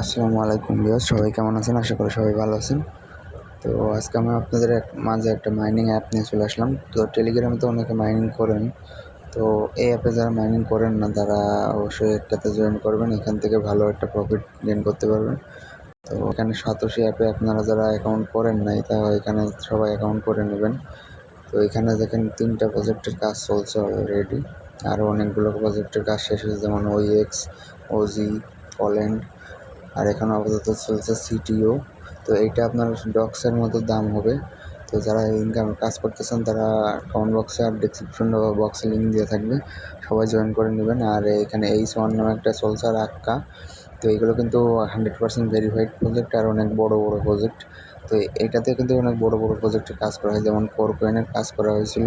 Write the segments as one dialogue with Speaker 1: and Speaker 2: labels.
Speaker 1: আসসালামু আলাইকুম ভিউয়ার্স, সবাই কেমন আছেন? আশা করি সবাই ভালো আছেন। তো আজকে আমি আপনাদের মাঝে একটা মাইনিং অ্যাপ নিয়ে চলে আসলাম। তো টেলিগ্রামে তো অনেকে মাইনিং করেন। তো এই অ্যাপে যারা মাইনিং করেন না তারা অবশ্যই একটাতে জয়েন করবেন। এখান থেকে ভালো একটা প্রফিট গেইন করতে পারবেন। তো এখানে সাতোশি অ্যাপে আপনারা যারা অ্যাকাউন্ট করেন নাই তারা এখানে সবাই অ্যাকাউন্ট করে নেবেন। তো এখানে দেখেন 3টা প্রজেক্টের কাজ চলছে অলরেডি। আরও অনেকগুলো প্রজেক্টের কাজ শেষ হয়েছে, যেমন ওইএক্স, ওজি, পল্যান্ড। আর এখানে আপাতত চলছে সিটিও। তো এইটা আপনার ডক্সের মতো দাম হবে। তো যারা ইনকাম কাজ করতেছেন তারা কমেন্ট বক্সে আর ডিসক্রিপশন বক্সে লিঙ্ক দিয়ে থাকবে, সবাই জয়েন করে নেবেন। আর এখানে এইচ1 নামে একটা চলছে আর আক্কা। তো এইগুলো কিন্তু 100% ভেরিফাইড প্রজেক্ট আর অনেক বড় বড় প্রজেক্ট। তো এটাতে কিন্তু অনেক বড় বড় প্রজেক্টে কাজ করা হয়, যেমন কোরকয়েনের কাজ করা হয়েছিল।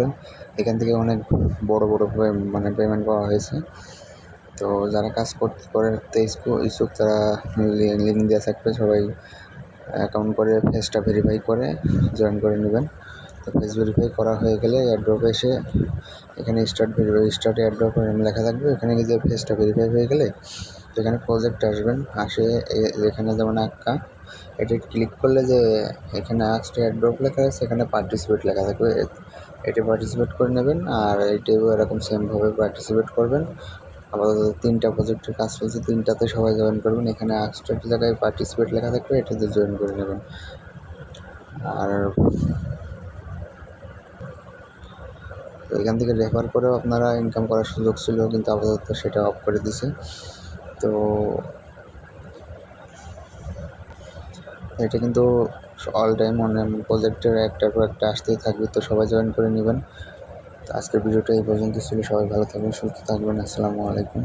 Speaker 1: এখান থেকে অনেক বড় বড় মানে পেমেন্ট পাওয়া হয়েছে। তো যারা কাজ করতে ইচ্ছুক তারা লিঙ্ক দেওয়া থাকবে, সবাই অ্যাকাউন্ট করে ফেসটা ভেরিফাই করে জয়েন করে নেবেন। তো ফেস ভেরিফাই করা হয়ে গেলে এয়ারড্রপে এসে এখানে স্টার্ট এয়ারড্রপ লেখা থাকবে। এখানে গিয়ে ফেসটা ভেরিফাই হয়ে গেলে তো এখানে প্রজেক্ট আসবেন, এখানে যেমন আক্কা, এটা ক্লিক করলে যে এখানে আক্সটা এয়ারড্রপ লেখা আছে, এখানে পার্টিসিপেট লেখা থাকবে। এটা পার্টিসিপেট করে নেবেন। আর এইটাও এরকম সেমভাবে পার্টিসিপেট করবেন। আপাতত 3টা প্রজেক্টের কাজ চলছে, 3টাতে সবাই জয়েন করবেন। এখানে আক্সটার জায়গায় পার্টিসিপেট লেখা থাকবে, এটাতে জয়েন করে নেবেন। আর তো এখান থেকে রেফার করেও আপনারা ইনকাম করার সুযোগ ছিল, কিন্তু আপাতত সেটা অফ করে দিছে। তো এটা কিন্তু অল টাইম প্রজেক্টের একটার পর একটা আসতেই থাকবে। তো সবাই জয়েন করে নেবেন। তো আজকের ভিডিওটা এই পর্যন্ত ছিল। সবাই ভালো থাকবেন, সুস্থ থাকবেন। আসসালামু আলাইকুম।